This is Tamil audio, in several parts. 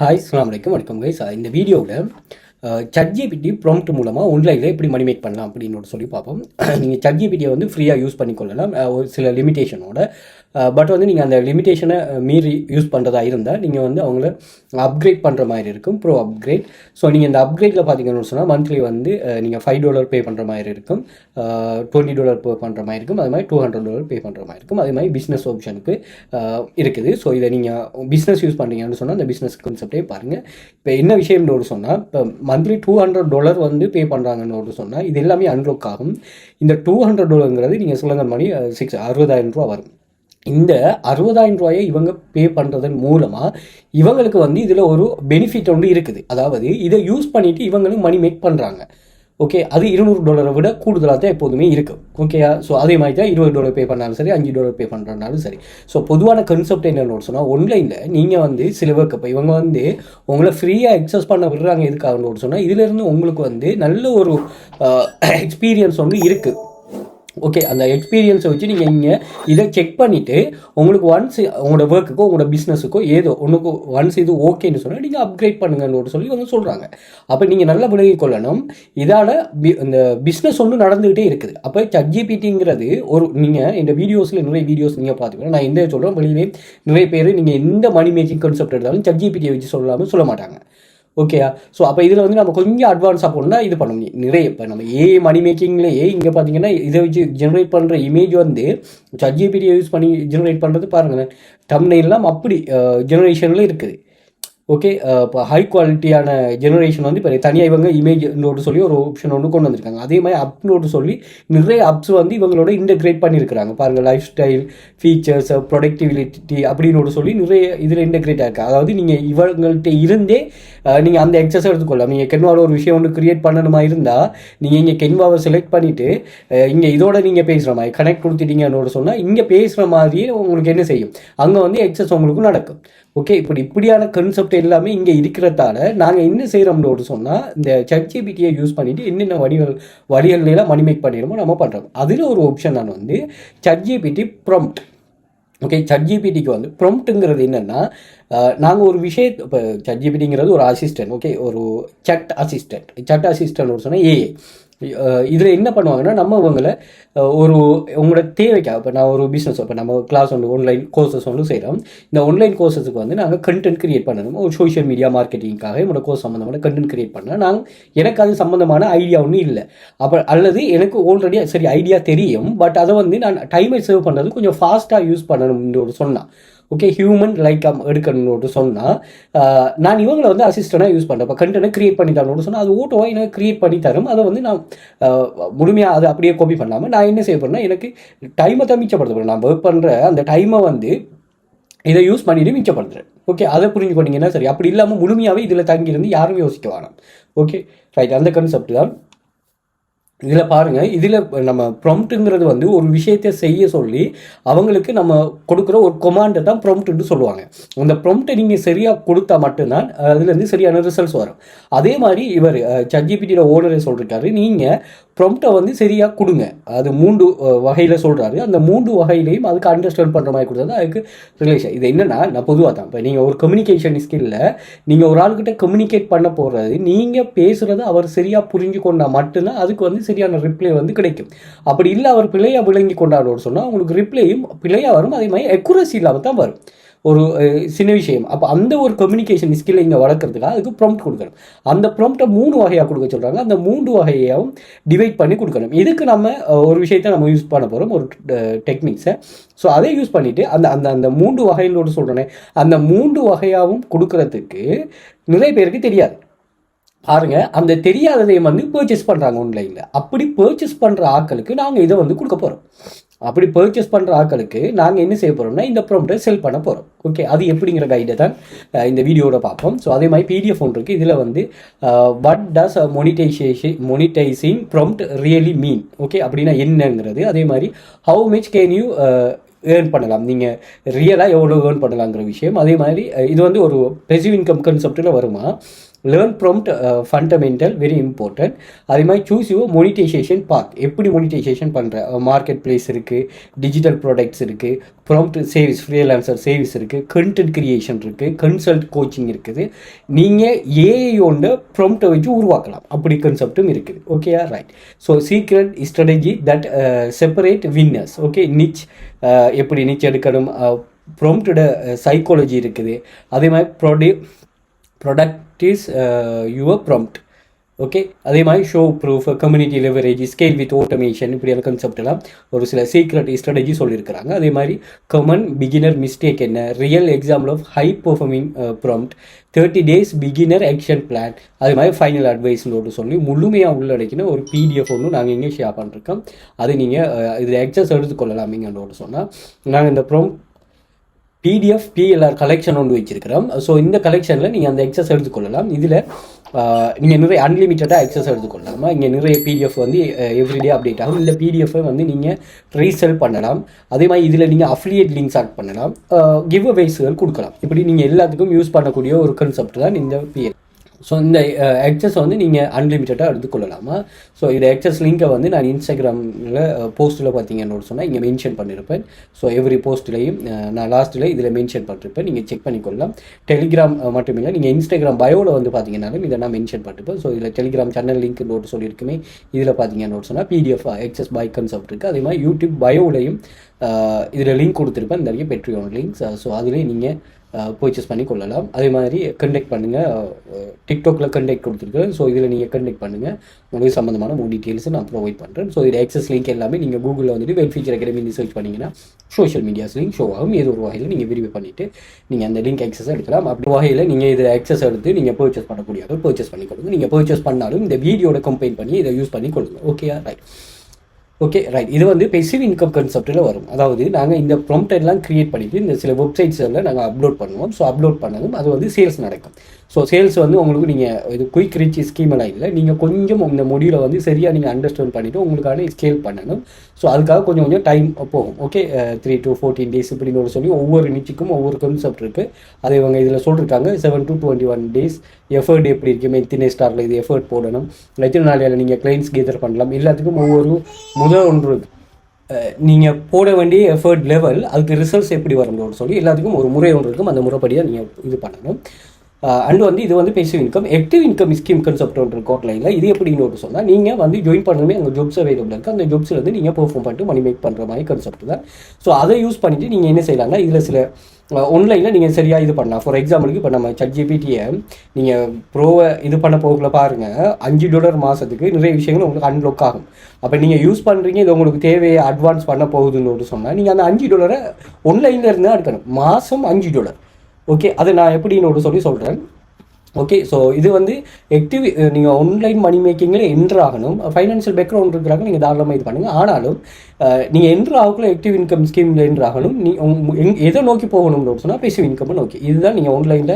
ஹாய் அஸ்ஸலாமு அலைக்கும் வணக்கம் கைஸ். இந்த வீடியோவில் ChatGPT ப்ராம்ப்ட் மூலமாக ஆன்லைனில் எப்படி மணி மேக் பண்ணலாம் அப்படின்னு சொல்லி பார்ப்போம். நீங்கள் ChatGPTயை வந்து ஃப்ரீயாக யூஸ் பண்ணிக்கொள்ளலாம் ஒரு சில லிமிட்டேஷனோட. பட் வந்து நீங்கள் அந்த லிமிட்டேஷனை மீறி யூஸ் பண்ணுறதா இருந்தால் நீங்கள் வந்து அவங்கள அப்கிரேட் பண்ணுற மாதிரி இருக்கும், ப்ரோ அப்கிரேட். ஸோ நீங்கள் இந்த அப்கிரேடில் பார்த்தீங்கன்னு சொன்னால் மந்த்லி வந்து நீங்கள் $5 பே பண்ணுற மாதிரி இருக்கும், $20 பே பண்ணுற மாதிரி இருக்கும், அது மாதிரி $200 பே பண்ணுற மாதிரி இருக்கும். அதே மாதிரி பிஸ்னஸ் ஆப்ஷனுக்கு இருக்குது. ஸோ இதை நீங்கள் பிஸ்னஸ் யூஸ் பண்ணுறீங்கன்னு சொன்னால் அந்த பிஸ்னஸ் கான்செப்டே பாருங்கள். இப்போ என்ன விஷயம்னு சொன்னால், இப்போ மந்த்லி $200 வந்து பே பண்ணுறாங்கன்னு சொன்னால் இது எல்லாமே அன்லாக் ஆகும். இந்த $200ங்கிறது நீங்கள் சொல்லுங்க மணி 60,000 ரூபா வரும். இந்த 60,000 ரூபாயை இவங்க பே பண்ணுறதன் மூலமாக இவங்களுக்கு வந்து இதில் ஒரு பெனிஃபிட் ஒன்று இருக்குது. அதாவது இதை யூஸ் பண்ணிவிட்டு இவங்களும் மணி மேக் பண்ணுறாங்க. ஓகே, அது $200 விட கூடுதலாக தான் எப்போதுமே இருக்கும். ஓகேயா? ஸோ அதே மாதிரி தான் $20 பே பண்ணாலும் சரி, $5 பே பண்ணுறனாலும் சரி. ஸோ பொதுவான கன்செப்ட் என்னென்னு சொன்னால், ஆன்லைனில் நீங்கள் வந்து சில ஒர்க் இப்போ இவங்க வந்து உங்களை ஃப்ரீயாக எக்ஸஸ் பண்ண விடுறாங்க. எதுக்காகன்னு சொன்னால், இதிலேருந்து உங்களுக்கு வந்து நல்ல ஒரு எக்ஸ்பீரியன்ஸ் ஒன்று இருக்குது. ஓகே, அந்த எக்ஸ்பீரியன்ஸை வச்சு நீங்கள் இங்கே இதை செக் பண்ணிவிட்டு உங்களுக்கு ஒன்ஸ் உங்களோட ஒர்க்குக்கோ உங்களோட பிஸ்னஸுக்கோ ஏதோ ஒன்றுக்கு ஒன்ஸ் இது ஓகேன்னு சொன்னால் நீங்கள் அப்கிரேட் பண்ணுங்கன்னு சொல்லி இவங்க சொல்கிறாங்க. அப்போ நீங்கள் நல்லா விலகி கொள்ளணும். இதால் இந்த பிஸ்னஸ் ஒன்று நடந்துகிட்டே இருக்குது. அப்போ ChatGPTங்கிறது ஒரு நீங்கள் இந்த வீடியோஸில் நிறைய வீடியோஸ் நீங்கள் பார்த்துக்கலாம். நான் எந்த சொல்கிறேன், வெளியே நிறைய பேர் நீங்கள் எந்த மணி மேக்கிங் கான்செப்ட் எடுத்தாலும் ChatGPTயை வச்சு சொல்லாமல் சொல்ல மாட்டாங்க. ஓகேயா? ஸோ அப்போ இதில் வந்து நம்ம கொஞ்சம் அட்வான்ஸாக போகணும்னா இது பண்ண முடியும். நிறைய இப்போ நம்ம மணி மேக்கிங்லேயே இங்கே பார்த்தீங்கன்னா இதை வச்சு ஜென்ரேட் பண்ணுற இமேஜ் வந்து ChatGPTயை யூஸ் பண்ணி ஜென்ரேட் பண்ணுறது பாருங்களேன். தம்ப்நெயில்லாம் அப்படி ஜெனரேஷனில் இருக்குது. ஓகே, இப்போ ஹை குவாலிட்டியான ஜெனரேஷன் வந்து இப்போ தனியாக இவங்க இமேஜ் நோட்டு சொல்லி ஒரு ஆப்ஷன் ஒன்று கொண்டு வந்திருக்காங்க. அதே மாதிரி அப் நோட்டு சொல்லி நிறைய அப்ஸ் வந்து இவங்களோட இன்டெகிரேட் பண்ணியிருக்கிறாங்க. பாருங்கள், லைஃப் ஸ்டைல், ஃபீச்சர்ஸ், ப்ரொடக்டிவிட்டி அப்படின்னு சொல்லி நிறைய இதில் இன்டெகிரேட் ஆகிருக்கு. அதாவது நீங்கள் இவங்கள்ட்ட இருந்தே நீங்கள் அந்த எக்ஸஸ் எடுத்துக்கொள்ளலாம். நீங்கள் கென்வாவில் ஒரு விஷயம் ஒன்று க்ரியேட் பண்ணணுமா இருந்தால் நீங்கள் இங்கே கென்வாவை செலக்ட் பண்ணிவிட்டு இங்கே இதோட நீங்கள் பேசுகிற மாதிரி கனெக்ட் கொடுத்துட்டீங்கன்னு சொன்னால் இங்கே பேசுகிற மாதிரியே உங்களுக்கு என்ன செய்யும், அங்கே வந்து எக்ஸஸ் உங்களுக்கு நடக்கும். ஓகே, இப்படியான கன்செப்ட் எல்லாமே இங்கே இருக்கிறதால நாங்கள் என்ன செய்கிறோம்னு சொன்னால், இந்த ChatGPTயை யூஸ் பண்ணிவிட்டு என்னென்ன வழிகள்லாம் மணி மேக் பண்ணிடுமோ நம்ம பண்ணுறோம். அதில் ஒரு ஆப்ஷன் நான் வந்து ChatGPT ப்ராம்ப்ட். ஓகே, ChatGPTக்கு வந்து ப்ராம்ப்ட்டுங்கிறது என்னென்னா, நாங்கள் ஒரு விஷயத்தை இப்போ ChatGPTங்கிறது ஒரு அசிஸ்டன்ட். ஓகே, ஒரு சட் அசிஸ்டன்ட் சொன்னால் ஏஐ. இதில் என்ன பண்ணுவாங்கன்னா, நம்ம இவங்களை ஒரு உங்களோட தேவைக்காக இப்போ நான் ஒரு பிஸ்னஸ், இப்போ நம்ம கிளாஸ் ஒன்று ஆன்லைன் கோர்சஸ் ஒன்று செய்கிறோம். இந்த ஆன்லைன் கோர்சஸுக்கு வந்து நாங்கள் கண்டென்ட் கிரியேட் பண்ணணும். ஒரு சோஷியல் மீடியா மார்க்கெட்டிங்காக என்னோட கோர்ஸ் சம்மந்தமான கண்டென்ட் கிரியேட் பண்ணால் எனக்கு அது சம்மந்தமான ஐடியா ஒன்றும் இல்லை. அப்போ அல்லது எனக்கு ஆல்ரெடி சரி ஐடியா தெரியும், பட் அதை வந்து நான் டைமை சேவ் பண்ணுறது கொஞ்சம் ஃபாஸ்ட்டாக யூஸ் பண்ணணும்னு ஒரு சொன்னால், ஓகே, ஹியூமன் லைக் எடுக்கணும்னு சொன்னால் நான் இவங்களை வந்து அசிஸ்டண்டாக யூஸ் பண்ணுறேன். இப்போ கண்டென்ட்டை க்ரியேட் பண்ணி தரணும்னு சொன்னால் அது ஓட்டோவாக எனக்கு க்ரியேட் பண்ணி தரும். அதை வந்து நான் முழுமையாக அதை அப்படியே காப்பி பண்ணாமல் நான் என்ன செய்ய போகிறேன்னா, எனக்கு டைமை தான் மிச்சப்படுத்த. நான் ஒர்க் பண்ணுற அந்த டைமை வந்து இதை யூஸ் பண்ணிவிட்டு மிச்சப்படுத்துகிறேன். ஓகே, அதை புரிஞ்சு கொண்டீங்கன்னா சரி. அப்படி இல்லாமல் முழுமையாகவே இதில் தங்கியிருந்து யாரும் யோசிக்க வேணாம். ஓகே ரைட், அந்த கான்செப்ட் தான் இதில் பாருங்கள். இதில் நம்ம ப்ராம்ப்ட்டுங்கிறது வந்து ஒரு விஷயத்தை செய்ய சொல்லி அவங்களுக்கு நம்ம கொடுக்குற ஒரு கொமாண்டை தான் ப்ராம்ப்ட்டுன்னு சொல்லுவாங்க. அந்த ப்ராம்ப்ட்டை நீங்கள் சரியாக கொடுத்தா மட்டும்தான் அதுலேருந்து சரியான ரிசல்ட்ஸ் வரும். அதே மாதிரி இவர் ChatGPTயோட ஓனரே சொல்லியிருக்காரு, நீங்கள் ப்ராம்ப்ட்டை வந்து சரியாக கொடுங்க. அது 3 வகையில் சொல்கிறாரு. அந்த 3 வகையிலையும் அதுக்கு அண்டர்ஸ்டாண்ட் பண்ணுற மாதிரி கொடுத்தா அதுக்கு ரிலேஷன். இது என்னென்னா, நான் பொதுவாக தான் இப்போ நீங்கள் ஒரு கம்யூனிகேஷன் ஸ்கில்லில் நீங்கள் ஒரு ஆள்கிட்ட கம்யூனிகேட் பண்ண போகிறது, நீங்கள் பேசுகிறத அவர் சரியாக புரிஞ்சு கொண்டால் மட்டும்தான் அதுக்கு வந்து சரியான ரிப்ளை வந்து கிடைக்கும். அப்படி இல்லை அவர் பிழையாக விளங்கி கொண்டாடுவோம் சொன்னால் உங்களுக்கு ரிப்ளையும் பிழையாக வரும். அதே மாதிரி அக்யூரசி இல்லாமல் தான் வரும் ஒரு சின்ன விஷயம். அப்போ அந்த ஒரு கம்யூனிகேஷன் ஸ்கில்லை இங்கே வளர்க்குறதுக்காக அதுக்கு ப்ராம்ப்ட் கொடுக்கணும். அந்த ப்ராம்ப்ட்டை 3 வகையாக கொடுக்க சொல்கிறாங்க. அந்த 3 வகையாகவும் டிவைட் பண்ணி கொடுக்கணும். இதுக்கு நம்ம ஒரு விஷயத்தை நம்ம யூஸ் பண்ண போகிறோம், ஒரு டெக்னிக்ஸை. ஸோ அதை யூஸ் பண்ணிவிட்டு அந்த அந்த அந்த 3 வகைகளோடு சொல்கிறேனே, அந்த 3 வகையாகவும் கொடுக்கறதுக்கு நிறைய பேருக்கு தெரியாது. பாருங்க, அந்த தெரியாததையும் வந்து பர்ச்சேஸ் பண்ணுறாங்க ஆன்லைனில். அப்படி பர்ச்சேஸ் பண்ணுற ஆட்களுக்கு நாங்கள் இதை வந்து கொடுக்க போகிறோம். அப்படி பர்ச்சேஸ் பண்ணுற ஆட்களுக்கு நாங்கள் என்ன செய்ய போகிறோம்னா, இந்த ப்ராம்ப்ட்டை செல் பண்ண போகிறோம். ஓகே, அது எப்படிங்கிற கைடை தான் இந்த வீடியோவோட பார்ப்போம். ஸோ அதே மாதிரி PDF ஒன்று இருக்குது. இதில் வந்து what does monetizing prompt really mean, okay அப்படின்னா என்னங்கிறது, அதே மாதிரி how much can you earn பண்ணலாம், நீங்கள் ரியலாக எவ்வளோ ஏர்ன் பண்ணலாங்கிற விஷயம். அதே மாதிரி இது வந்து ஒரு பெசிவ் இன்கம் கான்செப்டில் வருமா. Learn prompt fundamental very important. அதே மாதிரி சூஸ் யுவர் மோனிட்டைசேஷன் பாத். எப்படி மோனிட்டைசேஷன் பண்ணுற மார்க்கெட் பிளேஸ் இருக்குது, டிஜிட்டல் ப்ராடக்ட்ஸ் இருக்குது, ப்ராம்ப்ட் சேவிஸ் ஃப்ரீலான்சர் சேவிஸ் இருக்குது, கண்டென்ட் கிரியேஷன் இருக்குது, கன்சல்ட் கோச்சிங் இருக்குது. நீங்கள் ஏஐயோட ப்ராம்ப்டை வச்சு உருவாக்கலாம், அப்படி கன்செப்டும் இருக்குது. ஓகேயா, right. So secret strategy that separate winners. Okay, niche எப்படி நிச் எடுக்கணும், ப்ராம்ப்டோட சைக்காலஜி இருக்குது. அதே மாதிரி product is your prompt. Okay, அதே மாதிரி show proof, community leverage, scale with automation, இப்படியான கன்செப்ட் எல்லாம் ஒரு சில சீக்ரெட் ஸ்ட்ராட்டஜி சொல்லியிருக்கிறாங்க. அதே மாதிரி காமன் பிகினர் மிஸ்டேக் என்ன, real example of high performing prompt, 30 days beginner action plan, அது மாதிரி ஃபைனல் அட்வைஸ்னு சொல்லி முழுமையாக உள்ளடக்கின ஒரு பிடிஎஃப் ஒன்று நாங்கள் இங்கே ஷேர் பண்ணிருக்கோம். அது நீங்கள் இதில் எக்ஸஸ் எடுத்துக்கொள்ளலாம். இங்கன்னு சொன்னால் நாங்கள் இந்த பிடிஎஃப் பிஎல்ஆர் கலெக்ஷன் ஒன்று வச்சிருக்கிறோம். ஸோ இந்த கலெக்ஷனில் நீங்கள் அந்த எக்ஸஸ் எடுத்துக்கொள்ளலாம். இதில் நீங்கள் நிறைய அன்லிமிட்டடாக எக்ஸஸ் எடுத்துக்கொள்ளலாமா. இங்கே நிறைய பிடிஎஃப் வந்து எவ்ரிடே அப்டேட் ஆகும். இந்த பிடிஎஃப்பை வந்து நீங்கள் ரீசெல் பண்ணலாம். அதே மாதிரி இதில் நீங்கள் அஃபிலியேட் லிங்க்ஸ் ஆட் பண்ணலாம், கிவ் அவேஸ்கள் கொடுக்கலாம். இப்படி நீங்கள் எல்லாத்துக்கும் யூஸ் பண்ணக்கூடிய ஒரு கான்செப்ட் தான் இந்த பிஎல். ஸோ இந்த எக்ஸஸ் வந்து நீங்கள் அன்லிமிட்டடாக எடுத்துக்கொள்ளலாமா. ஸோ இந்த எக்ஸஸ் லிங்கை வந்து நான் இன்ஸ்டாகிராமில் போஸ்ட்டில் பார்த்தீங்கன்னு சொன்னால் இங்கே மென்ஷன் பண்ணியிருப்பேன். ஸோ எவ்ரி போஸ்ட்லேயும் நான் லாஸ்ட்டில் இதில் மென்ஷன் பண்ணிருப்பேன், நீங்கள் செக் பண்ணிக்கொள்ளலாம். டெலிகிராம் மட்டும் இல்லை, நீங்கள் இன்ஸ்டாகிராம் பயோவில் வந்து பார்த்தீங்கன்னாலும் இதை நான் மென்ஷன் பண்ணிருப்பேன். ஸோ இதில் டெலிகிராம் சேனல் லிங்க் நோட்டு சொல்லியிருக்குமே, இதில் பார்த்தீங்கன்னு சொன்னால் பிடிஎஃப் எக்ஸஸ் பை கன்செப்ட் இருக்குது. அதே மாதிரி யூடியூப் பயோவிலையும் இதில் லிங்க் கொடுத்துருப்பேன், நிறைய பெட்ரியான் லிங்க்ஸ். ஸோ அதிலே நீங்கள் பர்ச்சேஸ் பண்ணி கொள்ளலாம். அதே மாதிரி கண்டெக்ட் பண்ணுங்கள், டிக்டாக்ல கண்டெக்ட் கொடுத்துருக்கேன். ஸோ இதில் நீங்கள் கண்டெக்ட் பண்ணுங்கள், உங்களுக்கு சம்மந்தமான மூணு டீட்டெயில்ஸ் நான் ப்ரொவைட் பண்ணுறேன். ஸோ இது எக்ஸஸ் லிங்க் எல்லாமே நீங்கள் கூகுளில் வந்துட்டு வெல் ஃபீச்சர் அகாடமி சர்ச் பண்ணிங்கன்னா சோஷியல் மீடியாஸ் லிங்க் ஷோ ஆகும். ஏதோ ஒரு வகையில் நீங்கள் விரிவு பண்ணிவிட்டு நீங்கள் அந்த லிங்க் எக்ஸஸ் எடுக்கலாம். அப்படி வகையில் நீங்கள் இதை எக்ஸஸ் எடுத்து நீங்கள் பர்ச்சேஸ் பண்ணக்கூடியவங்க பர்ச்சேஸ் பண்ணி கொடுங்க. நீங்கள் பர்ச்சேஸ் பண்ணாலும் இந்த வீடியோட கம்பைன் பண்ணி இதை யூஸ் பண்ணி கொடுங்க. ஓகேயா, ரைட். Okay, right. இது வந்து பெசிவ் இன்கம் கான்செப்டில் வரும். அதாவது நாங்கள் இந்த ப்ராம்ப்ட் எல்லாம் கிரியேட் பண்ணிவிட்டு இந்த சில வெப்சைட்ஸில் நாங்கள் அப்லோட் பண்ணுவோம். ஸோ அப்லோட் பண்ணதும் அது வந்து சேல்ஸ் நடக்கும். ஸோ சேல்ஸ் வந்து உங்களுக்கு நீங்கள் இது குயிக் ரிச் ஸ்கீமெல்லாம் இல்லை, நீங்கள் கொஞ்சம் இந்த மொடியூலை வந்து சரியாக நீங்கள் அண்டர்ஸ்டாண்ட் பண்ணிவிட்டு உங்களுக்கான ஸ்கேல் பண்ணணும். ஸோ அதுக்காக கொஞ்சம் டைம் போகும். ஓகே, 3 to 14 days இப்படின்னு சொல்லி ஒவ்வொரு நிச்சுக்கும் ஒவ்வொரு கான்செப்ட் இருக்குது. அதை இவங்க இதில் சொல்லியிருக்காங்க. 7 to 21 days எஃபர்ட் எப்படி இருக்குது, எத்தனை ஸ்டாரில் இது எஃபர்ட் போடணும், எத்தனை நாளையில் நீங்கள் கிளைண்ட்ஸ் கேதர் பண்ணலாம், எல்லாத்துக்கும் ஒவ்வொரு முதல் ஒன்று நீங்கள் போட வேண்டிய எஃபர்ட் லெவல், அதுக்கு ரிசல்ட்ஸ் எப்படி வரணும்னு சொல்லி எல்லாத்துக்கும் ஒரு முறை ஒன்று இருக்கும். அந்த முறைப்படியாக நீங்கள் இது பண்ணணும். அண்ட் வந்து இது வந்து passive income. Active income scheme concept ஒன்று இருக்கும் கோட்லைனில். இது எப்படின்னு சொன்னால் நீங்கள் வந்து ஜாயின் பண்ணணுமே, அங்கே ஜாப்ஸ் அவைலபிள் இருக்குது. அந்த ஜாப்ஸில் வந்து நீங்கள் பெர்ஃபார்ம் பண்ணிட்டு மணி மேக் பண்ணுற மாதிரி கான்செப்ட் தான். ஸோ அதை யூஸ் பண்ணிவிட்டு நீங்கள் என்ன செய்யலாம்னா, இதில் சில ஆன்லைனில் நீங்கள் சரியாக இது பண்ணலாம். ஃபார் எக்ஸாம்பிளுக்கு இப்போ நம்ம ChatGPT-யை நீங்கள் ப்ரோவை இது பண்ண போகல பாருங்கள், $5 மாதத்துக்கு நிறைய விஷயங்கள் உங்களுக்கு அன்லாக் ஆகும். அப்போ நீங்கள் யூஸ் பண்ணுறீங்க, இது உங்களுக்கு தேவையை அட்வான்ஸ் பண்ண போகுதுன்னு சொன்னால் நீங்கள் அந்த $5 ஆன்லைனில் இருந்தால் எடுக்கணும். மாதம் $5. ஓகே, அதை நான் எப்படின்னு சொல்லி சொல்கிறேன். ஓகே, ஸோ இது வந்து ஆக்டிவ் நீங்கள் ஆன்லைன் மணி மேக்கிங்கில் என்ட்ரு ஆகணும். ஃபைனான்ஷியல் பேக்ரவுண்ட் இருக்கிறாங்க, நீங்கள் தாராளமாக இது பண்ணுங்கள். ஆனாலும் நீங்கள் என்ட்ரு ஆகக்குள்ள ஆக்டிவ் இன்கம் ஸ்கீமில் என்ட்ரு ஆகணும். எதை நோக்கி போகணும்னு சொன்னால் பேசிவ் இன்கம் நோக்கி. இதுதான் நீங்கள் ஆன்லைனில்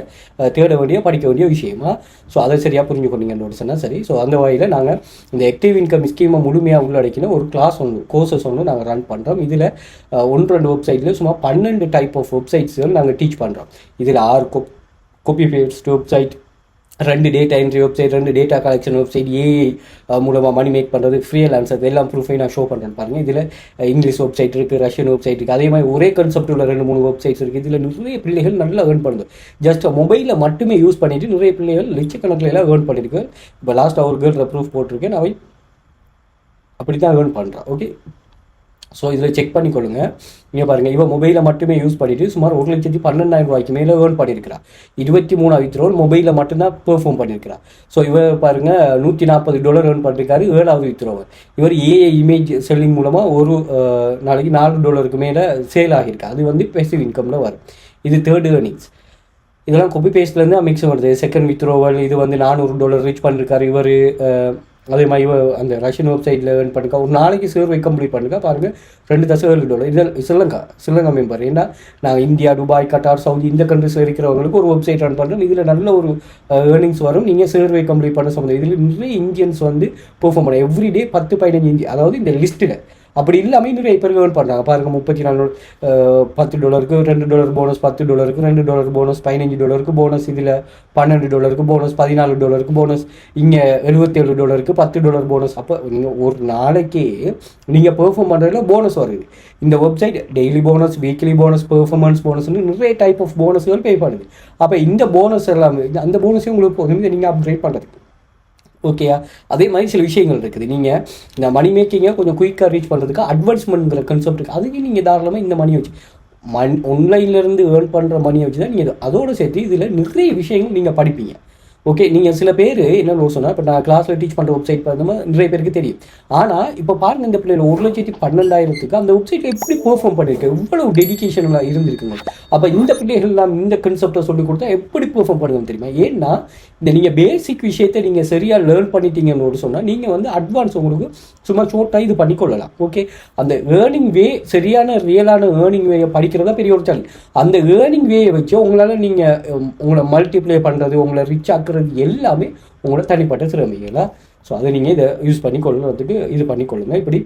தேட வேண்டிய படிக்க வேண்டிய விஷயமா. ஸோ அதை சரியாக புரிஞ்சுக்கொண்டீங்கன்னு சொன்னால் சரி. ஸோ அந்த வகையில் நாங்கள் இந்த ஆக்டிவ் இன்கம் ஸ்கீமை முழுமையாக உள்ளடக்கின ஒரு கிளாஸ் கோர்சஸ் ஒன்று நாங்கள் ரன் பண்ணுறோம். இதில் 1-2 வெப்சைட்டில் சும்மா 12 டைப் ஆஃப் வெப்சைட்ஸ்கள் நாங்கள் டீச் பண்ணுறோம். இதில் 6 copy paste website, 2 data entry website, 2 data collection website, AI மூலமாக மணி மேக் பண்ணுறது, ஃப்ரீலான்சர் எல்லாம் ப்ரூஃபை நான் ஷோ பண்ணுறேன் பாருங்கள். இதில் இங்கிலீஷ் வெப்சைட் இருக்குது, ரஷ்யன் வெப்சைட் இருக்குது. அதே மாதிரி ஒரே கான்செப்ட் உள்ள 2-3 வெப்சைட்ஸ் இருக்குது. இதில் நிறைய பிள்ளைகள் நல்லா ஏர்ன் பண்ணுது. ஜஸ்ட் மொபைலில் மட்டுமே யூஸ் பண்ணிவிட்டு நிறைய பிள்ளைகள் லட்சக்கணக்கில் எல்லாம் ஏர்ன் பண்ணியிருக்கு. இப்போ லாஸ்ட்டாக ஒரு கேர்ள் ப்ரூஃப் போட்டிருக்கேன், அவை அப்படி தான் ஏர்ன் பண்ணுறான். ஓகே, ஸோ இதில் செக் பண்ணிக்கொள்ளுங்க. நீங்கள் பாருங்கள், இவன் மொபைலை மட்டுமே யூஸ் பண்ணிவிட்டு சுமார் 1,12,000 மேலே ஏர்ன் பண்ணியிருக்கிறா. 23வது ரோல் மொபைலில் மட்டும்தான் பெர்ஃபார்ம் பண்ணியிருக்கிறா. ஸோ இவர் பாருங்கள் $140 ஏர்ன் பண்ணியிருக்காரு 7வது வித்ரோவர். இவர் ஏஐ இமேஜ் செல்லிங் மூலமாக ஒரு நாளைக்கு $4 மேலே சேல் ஆகியிருக்கா. அது வந்து பேசிவ் இன்கமில் வரும். இது 3rd earnings. இதெல்லாம் காப்பி பேஸ்ட்லேருந்து மிக்ஸ் வருது. செகண்ட் வித்ரோவல் இது வந்து $400 ரீச் பண்ணியிருக்காரு இவர். அதே மாதிரி அந்த ரஷ்யன் வெப்சைட்டில் ஏர்ன் பண்ணிருக்கா. ஒரு நாளைக்கு சர்வே கம்ப்ளீட் பண்ணிருக்கா பாருங்கள் $2.7. இது ஸ்ரீலங்கா மெம்பர். ஏன்னா நாங்கள் இந்தியா, துபாய், கட்டார், சவுதி இந்த கண்ட்ரிஸ் இருக்கிறவங்களுக்கு ஒரு வெப்சைட் ரன் பண்ணுறோம். இதில் நல்ல ஒரு ஏர்னிங்ஸ் வரும். நீங்கள் சர்வே கம்ப்ளீட் பண்ண சம்பந்தம். இதில் நிறைய இந்தியன்ஸ் வந்து பெர்ஃபார்ம் பண்ண எவ்ரிடே 10-15 இந்தியன், அதாவது இந்த லிஸ்ட்டில் அப்படி இல்லாமல் நிறைய பேர் ஏர்ன் பண்ணுறாங்க பாருங்கள். $34 $10 $2 போனஸ், $10 $2 போனஸ், $15 போனஸ், இதில் $12 போனஸ், $14 போனஸ், இங்கே $77 $10 போனஸ். அப்போ நீங்கள் ஒரு நாளைக்கே நீங்கள் பெர்ஃபார்ம் பண்ணுறதுல போனஸ் வருது. இந்த website daily bonus, weekly bonus, performance போனஸ்னு நிறைய டைப் ஆஃப் போனஸ்கள் பே பண்ணுது. அப்போ இந்த போனஸ் எல்லாமே அந்த போனஸையும் உங்களுக்கு போதும் நீங்கள் அப்கிரேட் பண்ணுறதுக்கு. ஓகேயா? அதே மாதிரி சில விஷயங்கள் இருக்குது. நீங்கள் இந்த மணி மேக்கிங்கை கொஞ்சம் குயிக்காக ரீச் பண்ணுறதுக்கு அட்வான்ஸ்மெண்ட்ங்கிற கான்செப்ட் இருக்குது. அதுக்கு நீங்கள் தாராளமாக இந்த மணியை வச்சு ஆன்லைன்லேருந்து ஏர்ன் பண்ணுற மணியை வச்சு தான் நீங்கள் அதோடு சேர்த்து இதில் நிறைய விஷயங்கள் நீங்கள் படிப்பீங்க. ஓகே, நீங்கள் சில பேர் என்ன சொன்னால், இப்போ நான் கிளாஸில் டீச் பண்ணுற வெப்சைட் பார்த்தோம்னா நிறைய பேருக்கு தெரியும். ஆனால் இப்போ பாருங்கள், இந்த பிள்ளைகள் 1,12,000 அந்த வெப்சைட்டில் எப்படி பெர்ஃபார்ம் பண்ணியிருக்கு, இவ்வளவு டெடிக்கேஷன்லாம் இருந்திருக்குங்க. அப்போ இந்த பிள்ளைகள்லாம் இந்த கன்செப்டை சொல்லி கொடுத்தா எப்படி பெர்ஃபார்ம் பண்ணுங்கன்னு தெரியுமா? ஏன்னா இந்த நீங்கள் பேசிக் விஷயத்தை நீங்கள் சரியாக லேர்ன் பண்ணிட்டீங்கன்னு சொன்னால் நீங்கள் வந்து அட்வான்ஸ் உங்களுக்கு சும்மா ஷோர்ட்டாக இது பண்ணிக்கொள்ளலாம். ஓகே, அந்த ஏர்னிங் வே சரியான ரியலான ஏர்னிங் வேயை படிக்கிறதா பெரிய ஒரு சேலஞ்ச். அந்த ஏர்னிங் வேயை வச்சு உங்களால் நீங்கள் உங்களை மல்டிப்ளை பண்ணுறது, உங்களை ரிச் ஆக்குறது எல்லாமே உங்களோட தனிப்பட்ட திறமைகளா. ஸோ அதை நீங்கள் இதை யூஸ் பண்ணி கொள்ளுறதுக்கு இது பண்ணிக்கொள்ளுங்க. இப்படி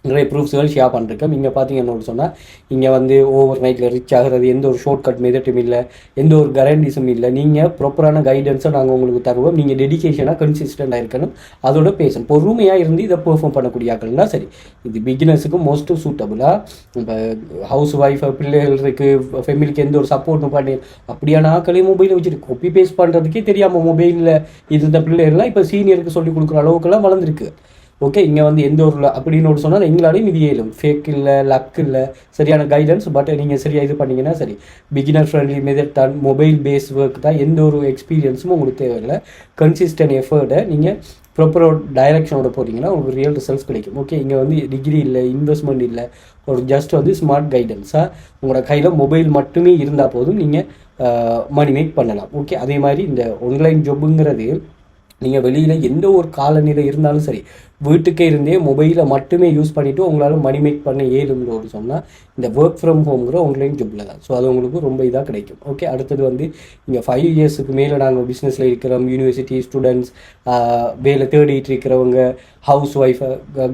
நிறைய ப்ரூஃப்ஸ்கள் ஷேர் பண்ணிருக்கேன். இங்கே பார்த்தீங்கன்னு சொன்னால் இங்கே வந்து ஓவர் நைட்டில் ரிச் ஆகிறது எந்த ஒரு ஷார்ட் கட் மெத்தடும் இல்லை, எந்த ஒரு கேரண்டிஸும் இல்லை. நீங்கள் ப்ராப்பரான கைடன்ஸை நாங்கள் உங்களுக்கு தருவோம். நீங்கள் டெடிக்கேஷனாக கன்சிஸ்டண்டாக இருக்கணும், அதோட பேசணும், பொறுமையாக இருந்து இதை பெர்ஃபார்ம் பண்ணக்கூடிய ஆக்கள்னா சரி. இது பிகினர்ஸுக்கு மோஸ்ட் சூட்டபுளாக. இப்போ ஹவுஸ் ஒய்ஃப், பிள்ளைகளுக்கு, ஃபேமிலிக்கு எந்த ஒரு சப்போர்ட்டும் பண்ணி அப்படியான ஆக்களையும் மொபைலை வச்சுட்டு காப்பி பேஸ்ட் பண்ணுறதுக்கே தெரியாமல் மொபைலில் இந்த பிள்ளைகள்லாம் இப்போ சீனியருக்கு சொல்லிக் கொடுக்குற அளவுக்குலாம் வளர்ந்துருக்கு. ஓகே, இங்கே வந்து எந்த ஒரு அப்படின்னு சொன்னால் எங்களாலையும் இது ஏலும். ஃபேக் இல்லை, லக் இல்லை, சரியான கைடன்ஸ். பட் நீங்கள் சரியாக இது பண்ணிங்கன்னா சரி. பிகினர் ஃப்ரெண்ட்லி மெத்தட் தான், மொபைல் பேஸ் ஒர்க் தான், எந்த ஒரு எக்ஸ்பீரியன்ஸும் உங்களுக்கு தேவையில்லை. கன்சிஸ்டன்ட் எஃபர்ட்டை நீங்கள் ப்ராப்பராக டைரக்ஷனோட போட்டிங்கன்னா உங்களுக்கு ரியல் ரிசல்ட்ஸ் கிடைக்கும். ஓகே, இங்கே வந்து டிகிரி இல்லை, இன்வெஸ்ட்மெண்ட் இல்லை, ஒரு ஜஸ்ட் வந்து ஸ்மார்ட் கைடன்ஸாக உங்களோட கையில் மொபைல் மட்டுமே இருந்தால் போதும் நீங்கள் மணி மேக் பண்ணலாம். ஓகே, அதே மாதிரி இந்த ஆன்லைன் ஜாப்புங்கிறது நீங்கள் வெளியில் எந்த ஒரு காலநிலை இருந்தாலும் சரி, வீட்டுக்கே இருந்தே மொபைலை மட்டுமே யூஸ் பண்ணிவிட்டு உங்களால் மணி மேக் பண்ண ஏழுன்னு சொன்னால் இந்த ஒர்க் ஃப்ரம் ஹோம்ங்கிற ஆன்லைன் ஜாப்பில் தான். ஸோ அது உங்களுக்கு ரொம்ப இதாக கிடைக்கும். ஓகே, அடுத்தது வந்து இங்கே 5 இயர்ஸுக்கு மேலே நாங்கள் பிஸ்னஸில் இருக்கிறோம், யூனிவர்சிட்டி ஸ்டூடெண்ட்ஸ், வேலை தேடிட்டு இருக்கிறவங்க, house wife,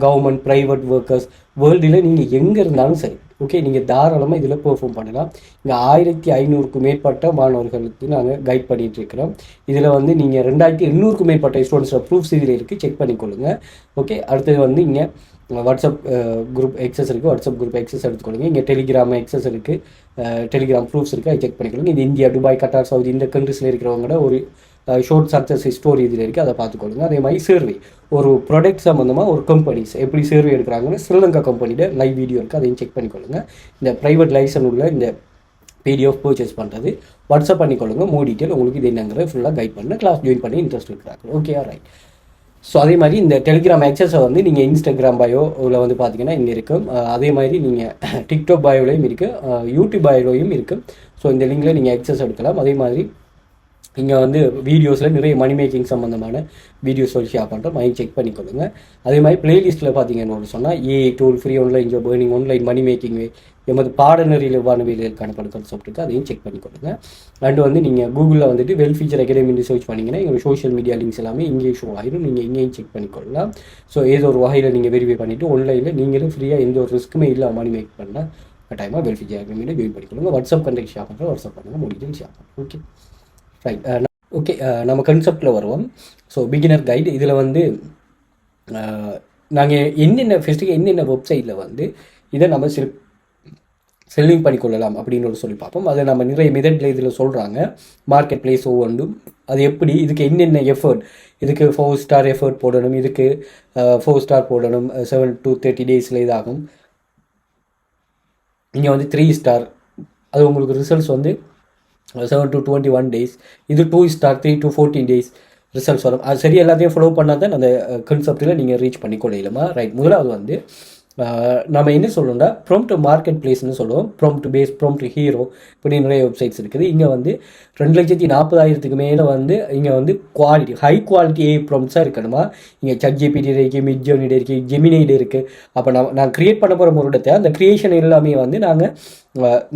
government, private workers, வேர்ல்டில் நீங்கள் எங்கே இருந்தாலும் சரி. ஓகே, நீங்கள் தாராளமாக இதில் பெர்ஃபார்ம் பண்ணலாம். இங்கே 1500க்கும் மேற்பட்ட மாணவர்களுக்கு நாங்கள் கைட் பண்ணிகிட்டு இருக்கிறோம். இதில் வந்து நீங்கள் 2800க்கும் மேற்பட்ட ஸ்டூடெண்ட்ஸோட ப்ரூஃப்ஸ் இதில் இருக்குது, செக் பண்ணிக்கொள்ளுங்கள். ஓகே, அடுத்தது வந்து இங்கே வாட்ஸ்அப் குரூப் எக்ஸஸ் இருக்குது, வாட்ஸ்அப் குரூப் எக்ஸஸ் எடுத்துக்கொள்ளுங்க. இங்கே டெலிகிராம் எக்ஸஸ் இருக்குது, டெலிகிராம் ப்ரூஃப்ஸ் இருக்குது, அதை செக் பண்ணிக்கொள்ளுங்க. இது இந்தியா, துபாய், கட்டார், சவுதி இந்த கண்ட்ரீஸில் இருக்கிறவங்களோட ஒரு ஷார்ட் சக்ஸஸ் ஸ்டோரி இதில் இருக்குது, அதை பார்த்துக்கொள்ளுங்க. அதே மாதிரி சர்வே, ஒரு ப்ராடக்ட் சம்மந்தமாக ஒரு கம்பெனிஸ் எப்படி சர்வே எடுக்கிறாங்கன்னு ஸ்ரீலங்கா கம்பெனியோட லைவ் வீடியோ இருக்குது, அதையும் செக் பண்ணிக்கொள்ளுங்க. இந்த ப்ரைவேட் லைசன் உள்ள இந்த பிடிஎஃப் பர்ச்சேஸ் பண்ணுறது வாட்ஸ்அப் பண்ணிக்கொள்ளுங்க. மோர் டீட்டெயில் உங்களுக்கு இது என்னங்கிறத ஃபுல்லாக கைட் பண்ண கிளாஸ் ஜாயின் பண்ணி இன்ட்ரெஸ்ட் இருக்கிறாங்க. Okay, right. ஸோ அதே மாதிரி இந்த டெலிகிராம் ஆக்சஸை வந்து நீங்கள் இன்ஸ்டாகிராம் பயோவில் வந்து பார்த்தீங்கன்னா இங்கே இருக்கும். அதே மாதிரி நீங்கள் டிக்டாக் பயோலையும் இருக்குது, யூடியூப் பயோலையும் இருக்குது. ஸோ இந்த லிங்கில் நீங்கள் ஆக்சஸ் எடுக்கலாம். அதே மாதிரி இங்கே வந்து வீடியோஸில் நிறைய மணி மேக்கிங் சம்மந்தமான வீடியோஸ் ஷேர் பண்ணுறோம், அதையும் செக் பண்ணிக்கொள்ளுங்க. அதே மாதிரி பிளேலிஸ்ட்டில் பார்த்தீங்கன்னு சொன்னால் AI tool, free online job, earning, online money making, எமது பாடநெறியில் வேலைகளுக்கான கான்செப்ட் இருக்குது, அதையும் செக் பண்ணிக்கொள்ளுங்க. அண்ட் வந்து நீங்கள் கூகுளில் வந்துட்டு வெல் ஃபீச்சர் அகாடமி சர்ச் பண்ணிங்கன்னா எங்கள் சோஷியல் மீடியா லிங்க்ஸ் எல்லாமே இங்கே ஷோ ஆயிடும், நீங்கள் இங்கேயும் செக் பண்ணிக்கொள்ளலாம். ஸோ ஏதோ ஒரு வகையில் நீங்கள் வெரிஃபை பண்ணிவிட்டு ஆன்லைனில் நீங்களும் ஃப்ரீயாக எந்த ஒரு ரிஸ்க்குமே இல்லை மணி மேக் பண்ணால் கட்டாயமாக வெல் ஃபீச்சர் அகாடமியில் ஜாயின் பண்ணிக்கொள்ளுங்க. வாட்ஸ்அப் கண்டெக்ட் ஷேர் பண்ணுறோம், வாட்ஸ்அப் பண்ணுங்கள், முடிஞ்சு ஷேர் பண்ணுறோம். Okay, right. ஓகே, நம்ம கன்செப்டில் வருவோம். ஸோ பிகினர் கைடு இதில் வந்து நாங்கள் என்னென்ன வெப்சைட்டில் வந்து இதை நம்ம செல்லிங் பண்ணிக்கொள்ளலாம் அப்படின்னு சொல்லி பார்ப்போம். அதை நம்ம நிறைய மெத்தடில் இதில் சொல்கிறாங்க. மார்க்கெட் பிளேஸ் ஒவ்வொன்றும் அது எப்படி, இதுக்கு என்னென்ன எஃபர்ட், இதுக்கு 4 ஸ்டார் எஃபர்ட் போடணும், இதுக்கு 4 ஸ்டார் போடணும், 7 to 30 டேஸில் இதாகும். இங்கே வந்து 3 ஸ்டார், அது உங்களுக்கு ரிசல்ட்ஸ் வந்து 7 to 21 days. இது 2 ஸ்டார் 3 to 14 days ரிசல்ட்ஸ் வரும். அது சரி, எல்லாத்தையும் ஃபாலோ பண்ணால் தான் அந்த கன்செப்டில் நீங்கள் ரீச் பண்ணிக்கொள்ளலாமா? ரைட். முதலாவது வந்து நம்ம என்ன சொல்லணும்னா ப்ராம்ப்ட் மார்க்கெட் பிளேஸ்னு சொல்லுவோம், ப்ராம்ப்ட் பேஸ், ப்ராம்ப்ட் ஹீரோ, இப்படி நிறைய வெப்சைட்ஸ் இருக்குது. இங்கே வந்து 2,40,000க்கு மேலே வந்து இங்கே வந்து குவாலிட்டி, ஹை குவாலிட்டி ப்ராம்ப்ட்ஸாக இருக்கணுமா? இங்கே ChatGPT இருக்குது, மிட்ஜர்னி இருக்குது, ஜெமினைடு இருக்குது. அப்போ நான் க்ரியேட் பண்ண போகிற ஒரு இடத்தை அந்த க்ரியேஷன் எல்லாமே வந்து நாங்கள்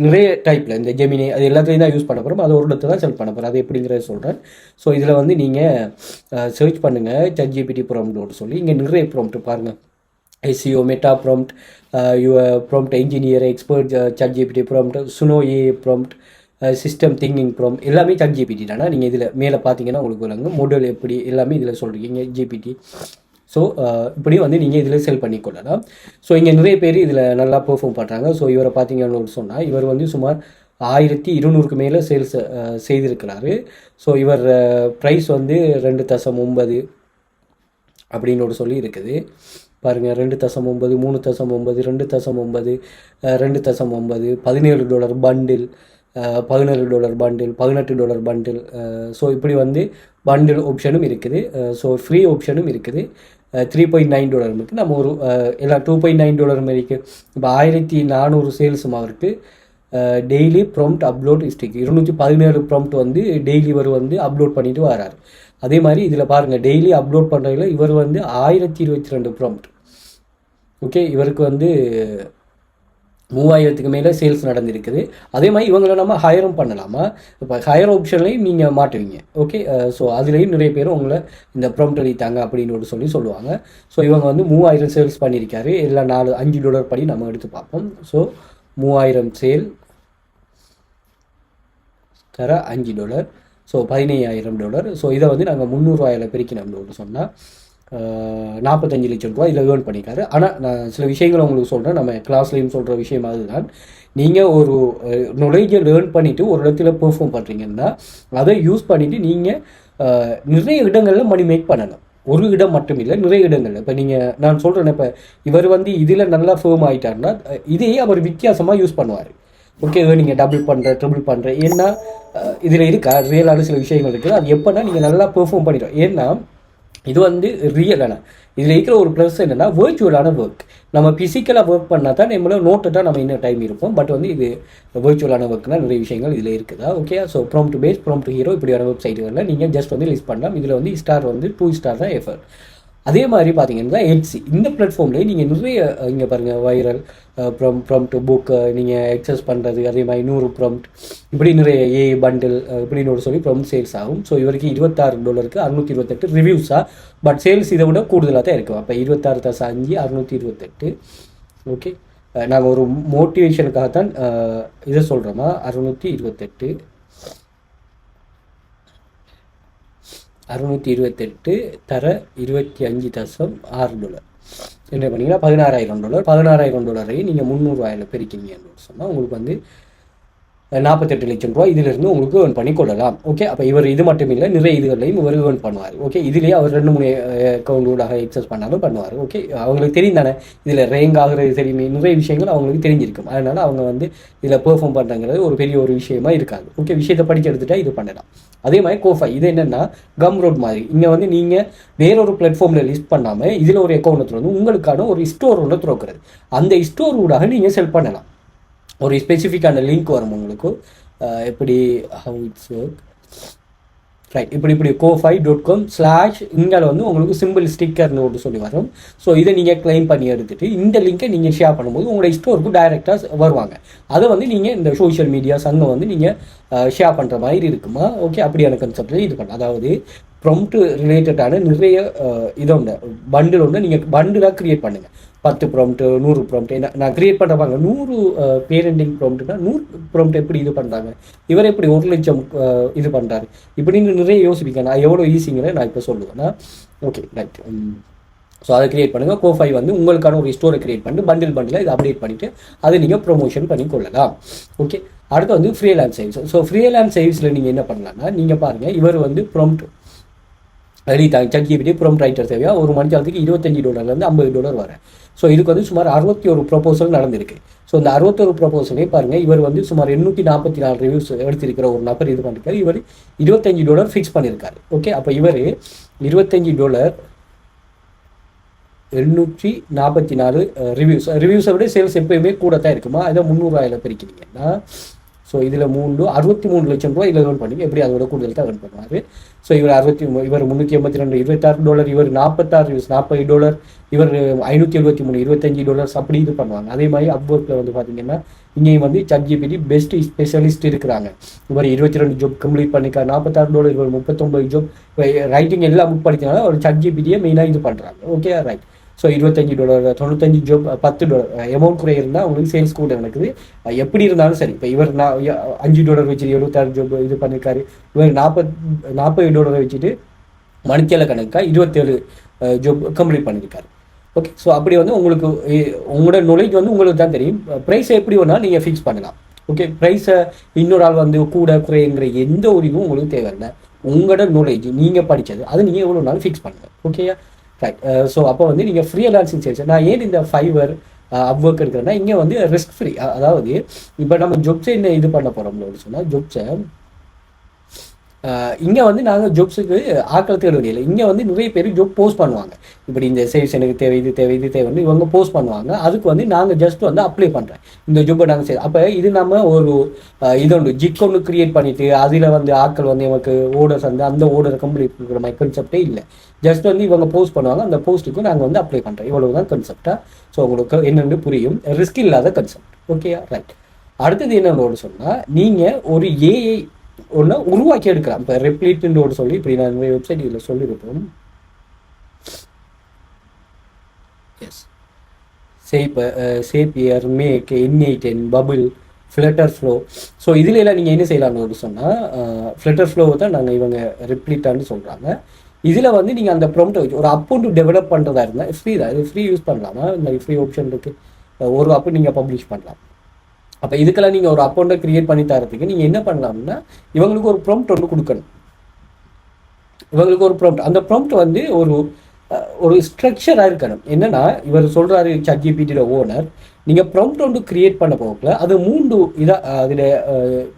நிறைய டைப்பில் இந்த ஜெமினி அது எல்லாத்துலேயும் தான் யூஸ் பண்ண போகிறோம், அது ஒரு இடத்தை தான் செலக்ட் பண்ண போகிறோம். அது எப்படிங்கிறத சொல்கிறேன். ஸோ இதில் வந்து நீங்கள் சர்ச் பண்ணுங்கள் ChatGPT ப்ராம்ப்ட் சொல்லி, இங்கே நிறைய ப்ராம்ப்ட் பாருங்கள். SEO, Meta prompt, your prompt engineer, expert, ChatGPT prompt, Suno AI prompt, system thinking prompt எல்லாமே ChatGPT தானே. நீங்கள் இதில் மேலே பார்த்தீங்கன்னா உங்களுக்கு விளங்கும் மாடல் எப்படி எல்லாமே இதில் சொல்கிறீங்க ஜிபிடி. ஸோ இப்படி வந்து நீங்கள் இதில் செல் பண்ணிக்கொள்ளலாம். ஸோ இங்கே நிறைய பேர் இதில் நல்லா பெர்ஃபார்ம் பண்ணுறாங்க. ஸோ இவரை பார்த்தீங்கன்னு சொன்னால் இவர் வந்து சுமார் 1200க்கு மேலே சேல்ஸ் செய்திருக்கிறாரு. ஸோ இவர் ப்ரைஸ் வந்து 2.9 அப்படின்னு சொல்லி இருக்குது பாருங்கள். 2.9, 3.9, 2.9, 2.9, $17 பண்டில், $17 பண்டில், $18 பண்டில். ஸோ இப்படி வந்து பண்டில் ஆப்ஷனும் இருக்குது. ஸோ ஃப்ரீ ஆப்ஷனும் இருக்குது. $3.9 இருக்குது. நம்ம ஒரு எல்லாம் $2.9 இருக்குது. இப்போ 1400 சேல்ஸும் அவருக்கு டெய்லி ப்ராம்ப்ட் அப்லோட் ஹிஸ்ட்ரிக்கு 217 ப்ராம்ப்ட் வந்து டெய்லி இவர் வந்து அப்லோட் பண்ணிட்டு வராரு. அதே மாதிரி இதில் பாருங்கள் டெய்லி அப்லோட் பண்ணுறதுல இவர் வந்து 1022 ப்ராம்ப்ட். ஓகே, இவருக்கு வந்து 3000க்கு மேலே சேல்ஸ் நடந்திருக்குது. அதே மாதிரி இவங்களை நம்ம ஹையரும் பண்ணலாமா? இப்போ ஹையர் ஆப்ஷன்லையும் நீங்கள் மாட்டுவீங்க. ஓகே, ஸோ அதுலேயும் நிறைய பேர் உங்களை இந்த ப்ராம்ப்ட் அளித்தாங்க அப்படின்னு சொல்லி சொல்லுவாங்க. ஸோ இவங்க வந்து 3000 சேல்ஸ் பண்ணியிருக்காரு. எல்லாம் $5 படி நம்ம எடுத்து பார்ப்போம். ஸோ 3000 சேல் தர $5, ஸோ $15,000. ஸோ இதை வந்து நாங்கள் 300,000 பெருக்கினோம்னு சொன்னால் 45 லட்சம் ரூபா இதில் ஏர்ன் பண்ணிக்காரு. ஆனால் நான் சில விஷயங்களை உங்களுக்கு சொல்கிறேன், நம்ம கிளாஸ்லேயும் சொல்கிற விஷயம் அதுதான். நீங்கள் ஒரு நாலேஜை லேர்ன் பண்ணிவிட்டு ஒரு இடத்துல பெர்ஃபார்ம் பண்ணுறீங்கன்னா அதை யூஸ் பண்ணிவிட்டு நீங்கள் நிறைய இடங்களில் மணி மேக் பண்ணலாம். ஒரு இடம் மட்டும் இல்லை, நிறைய இடங்களில். இப்போ நீங்கள் நான் சொல்கிறேன், இப்போ இவர் வந்து இதில் நல்லா ஃபேம் ஆகிட்டாருன்னா இதையே அவர் வித்தியாசமாக யூஸ் பண்ணுவார். ஓகே, நீங்கள் டபுள் பண்ணுற ட்ரிபிள் பண்ணுற, ஏன்னா இதில் இருக்கா ரியலான சில விஷயங்கள் இருக்குது. அது எப்போனா நீங்கள் நல்லா பெர்ஃபார்ம் பண்ணிடும். ஏன்னா இது வந்து ரியலான இதில் இருக்கிற ஒரு ப்ளஸ் என்னென்னா வேர்ச்சுவலான ஒர்க். நம்ம ஃபிசிக்கலாக ஒர்க் பண்ணால் தான் நம்மள நோட்டு தான் நம்ம இன்னும் டைம் இருப்போம். பட் வந்து இது வேர்ச்சுவலான ஒர்க்னால் நிறைய விஷயங்கள் இதில் இருக்குதா. Okay, so PromptBase, PromptHero இப்படியான வெப்சைட்டுகளில் நீங்கள் ஜஸ்ட் வந்து லிஸ்ட் பண்ணலாம். இதில் வந்து ஸ்டார் வந்து 2 ஸ்டார் தான் எஃபர்ட். அதே மாதிரி பார்த்தீங்கன்னா Etsy இந்த பிளாட்ஃபார்ம்லேயே நீங்கள் நிறைய இங்கே பாருங்கள் வைரல் ப்ராம்ப்ட் புக் நீங்கள் எக்ஸஸ் பண்ணுறது, அதே மாதிரி 100 ப்ராம்ப்ட் இப்படி நிறைய பண்டில் இப்படின்னு சொல்லி ப்ராம்ப்ட் சேல்ஸ் ஆகும். ஸோ இவருக்கு $26 628 ரிவ்யூஸாக, பட் சேல்ஸ் இதை விட கூடுதலாக தான் இருக்கும். அப்போ 26.5 628. ஓகே, நாங்கள் ஒரு மோட்டிவேஷனுக்காகத்தான் இதை சொல்கிறோமா. 628 தர $25.6 என்ன பண்ணிங்கன்னா $16,000. $16,000 நீங்கள் 300,000 பெருக்கிங்கன்னு சொன்னால் உங்களுக்கு வந்து 48 லட்சம் ரூபா இதிலிருந்து உங்களுக்கு ஏர்ன் பண்ணி கொள்ளலாம். ஓகே, அப்போ இவர் இது மட்டும் இல்லை, நிறைய இதுகளையும் இவர் ஏர்ன் பண்ணுவார். ஓகே, இதுலேயே அவர் 2-3 அக்கௌண்டோடாக எக்ஸஸ் பண்ணாலும் பண்ணுவார். ஓகே, அவங்களுக்கு தெரியும் தானே இதில் ரேங்க் ஆகிறது தெரியுமே, நிறைய விஷயங்கள் அவங்களுக்கு தெரிஞ்சிருக்கும். அதனால் அவங்க வந்து இதில் பெர்ஃபார்ம் பண்ணுறங்கிறது ஒரு பெரிய ஒரு விஷயமா இருக்காது. ஓகே, விஷயத்தை படிக்க எடுத்துகிட்டா இது பண்ணலாம். அதே மாதிரி கோஃபை இது என்னென்னா கம் ரோட் மாதிரி. இங்கே வந்து நீங்கள் வேறொரு பிளாட்ஃபார்மில் லிஸ்ட் பண்ணாமல் இதில் ஒரு அக்கௌண்ட் வந்து உங்களுக்கான ஒரு ஸ்டோர் ஒன்று திறக்கிறது. அந்த ஸ்டோர் ஊடாக நீங்கள் செல் பண்ணலாம். ஒரு ஸ்பெசிஃபிக்கான லிங்க் வரும் உங்களுக்கு. எப்படி ஹவு இட்ஸ் ஒர்க் ரைட், இப்படி ko-fi.com/ இங்கே வந்து உங்களுக்கு சிம்பிள் ஸ்டிக்கர்னு ஒன்று சொல்லி வரும். ஸோ இதை நீங்கள் கிளைம் பண்ணி எடுத்துகிட்டு இந்த லிங்கை நீங்கள் ஷேர் பண்ணும்போது உங்களோட ஸ்டோருக்கு டைரெக்டாக வருவாங்க. அதை வந்து நீங்கள் இந்த சோஷியல் மீடியாஸ் அங்கே வந்து நீங்கள் ஷேர் பண்ணுற மாதிரி இருக்குமா. ஓகே, அப்படியான கன்செப்டில் இது பண்ணலாம். அதாவது ப்ராம்ப்ட் ரிலேட்டடான நிறைய இதை உண்டு, பண்டில் ஒன்று நீங்கள் பண்டிலாக க்ரியேட் பண்ணுங்கள். 10 ப்ராம்ப்ட் 100 ப்ராம்ப்ட் என்ன நான் க்ரியேட் பண்ணுறாங்க. 100 பேரண்டிங் ப்ராம்ப்ட்னா 100 ப்ராம்ப்ட் எப்படி இது பண்ணுறாங்க, இவர் எப்படி 1 லட்சம் இது பண்ணுறாரு, இப்படின்னு நிறைய யோசிப்பீங்க. நான் எவ்வளோ ஈஸிங்கிற நான் இப்போ சொல்லுவேன்னா. ஓகே ரைட், ஸோ அதை க்ரியேட் பண்ணுங்கள். ko-fi வந்து உங்களுக்கான ஒரு ஸ்டோரை க்ரியேட் பண்ணிட்டு பண்டில் இதை அப்டேட் பண்ணிவிட்டு அதை நீங்கள் ப்ரொமோஷன் பண்ணி கொள்ளலாம். ஓகே, அடுத்து வந்து ஃப்ரீலான்ஸ் சர்வீஸ். ஸோ ஃப்ரீலான்ஸ் சர்வீஸில் நீங்கள் என்ன பண்ணலாம்னா, நீங்கள் பாருங்கள் இவர் வந்து ப்ராம்ப்ட் எழுதிட்டாங்க. ChatGPT ப்ராம்ப்ட் ரைட்டர் தேவையா ஒரு மணிக்கு $25 $50 வர. ஸோ இதுக்கு வந்து சுமார் 61 ப்ரொபோசல் நடந்திருக்கு. ஸோ இந்த 61 ப்ரொபோசலே பாருங்கள், இவர் வந்து சுமார் 844 ரிவ்யூஸ் எடுத்திருக்கிற ஒரு நபர் இது பண்ணியிருக்காரு. இவர் $25 ஃபிக்ஸ் பண்ணியிருக்காரு. ஓகே, அப்போ இவர் $25 844 ரிவ்யூஸை விட சேல்ஸ் எப்போயுமே கூட தான் இருக்குமா. அதை 300,000 பெருக்கிறீங்கன்னா ஸோ இதில் 63 லட்சம் ரூபா இதில் ஏர்ன் பண்ணி எப்படி அதோட கூடுதல் தான் ஏர்ன் பண்ணுவார். ஸோ இவர் 382 $26, இவர் 46 ரிவ்யூஸ் $40, இவர் 573 $25 அப்படி இது பண்ணுவாங்க. அதே மாதிரி அப்வொர்க்கில் வந்து பார்த்தீங்கன்னா இங்கேயும் வந்து ChatGPT பெஸ்ட் ஸ்பெஷலிஸ்ட் இருக்கிறாங்க. இவர் 22 ஜாப் கம்ப்ளீட் பண்ணிக்கார், $46, இவர் 39 ஜாப் ரைட்டிங் எல்லாம் புக் படித்தனால ஒரு ChatGPT மெயினாக இது பண்ணுறாங்க. Okay right, so $25 95 job $10 amount கூட இருந்தால் உங்களுக்கு சேல்ஸ் கூட நடக்குது. எப்படி இருந்தாலும் சரி, இப்போ இவர் $5 வச்சுட்டு 76 ஜாப் இது பண்ணியிருக்காரு, இவர் $40 வச்சுட்டு மணிக்கேல கணக்காக 27 ஜாப் கம்ப்ளீட் பண்ணியிருக்காரு. ஓகே, ஸோ அப்படி வந்து உங்களுக்கு உங்களோட நாலேஜ் வந்து உங்களுக்கு தான் தெரியும். ப்ரைஸை எப்படி வேணாலும் நீங்கள் ஃபிக்ஸ் பண்ணலாம். ஓகே, ப்ரைஸை இன்னொரு ஆள் வந்து கூட குறைங்கிற எந்த ஒரு இதுவும் உங்களுக்கு தேவையில்லை. உங்களோட நாலேஜ் நீங்கள் படித்தது அது நீங்கள் எவ்வளோ நாள் ஃபிக்ஸ் பண்ணுங்கள். ஓகேயா, ரைட். ஸோ அப்போ வந்து நீங்கள் ஃப்ரீலான்சிங் சேல்ஸ், நான் ஏன் இந்த ஃபைவர் அப்வொர்க் எடுக்கிறேன்னா இங்கே வந்து ரிஸ்க் ஃப்ரீ. அதாவது இப்போ நம்ம ஜொப்ஸை என்ன இது பண்ண போகிறோம்னு சொன்னால், ஜொப்ஸை இங்கே வந்து நாங்கள் ஜாப்ஸுக்கு ஆட்கள் தேட வேண்டியதில்லை. இங்கே வந்து நிறைய பேர் ஜாப் போஸ்ட் பண்ணுவாங்க. இப்படி இந்த சேல்ஸ் எனக்கு தேவை, இது தேவை, இது தேவைன்னு இவங்க போஸ்ட் பண்ணுவாங்க. அதுக்கு வந்து நாங்கள் ஜஸ்ட் வந்து அப்ளை பண்ணுறேன் இந்த ஜாப்பை நாங்கள் செய்ய. அப்போ இது நம்ம ஒரு இதொன்று ஜிக் ஒன்று க்ரியேட் பண்ணிவிட்டு அதில் வந்து ஆட்கள் வந்து எனக்கு ஓடர்ஸ் வந்து அந்த ஓடரை கம்ப்ளீட் பண்ணுற மாதிரி கான்செப்டே இல்லை. ஜஸ்ட் வந்து இவங்க போஸ்ட் பண்ணுவாங்க, அந்த போஸ்ட்டுக்கும் நாங்கள் வந்து அப்ளை பண்ணுறோம். இவ்வளவு தான் கான்செப்டாக. ஸோ உங்களுக்கு என்னென்னு புரியும், ரிஸ்க் இல்லாத கான்செப்ட். ஓகேயா, ரைட். அடுத்தது என்னென்னு சொன்னால், நீங்கள் ஒரு ஏஐ ஒன்று உருவாக்கி எடுக்கலாம். இப்போ ரெப்ளிட்னு ஒரு சொல்லி இப்படி நான் வெப்சைட் இதில் சொல்லியிருப்போம். Yes, Zapier, Make, N8N, Bubble, FlutterFlow. So இதில் எல்லாம் நீங்கள் என்ன செய்யலாம்னு சொன்னால், ஃப்ளட்டர் ஃப்ளோவை தான் நாங்கள் இவங்க ரெப்ளிட்டான்னு சொல்கிறாங்க. இதில் வந்து நீங்கள் அந்த ப்ராம்ப்டை வச்சு ஒரு அக்கௌண்ட் டெவலப் பண்ணுறதா இருந்தால் ஃப்ரீ தான். இது ஃப்ரீ யூஸ் பண்ணலாமா, இந்த ஃப்ரீ ஆப்ஷன் இருக்குது. ஒரு அப்பு நீங்கள் பப்ளிஷ் பண்ணலாம். அப்போ இதுக்கெல்லாம் நீங்கள் ஒரு அக்கௌண்ட்டை க்ரியேட் பண்ணி தரதுக்கு நீங்கள் என்ன பண்ணலாம்னா, இவங்களுக்கு ஒரு ப்ராம்ப்ட் ஒன்று கொடுக்கணும். இவங்களுக்கு ஒரு ப்ராம்ப்ட், அந்த ப்ராம்ப்ட் வந்து ஒரு ஸ்ட்ரக்சராக இருக்கணும். என்னென்னா, இவர் சொல்கிறாரு ChatGPT ஓனர், நீங்கள் ப்ராம்ப்ட் ஒன்று க்ரியேட் பண்ண போகல, அது 3 இதாக அதில்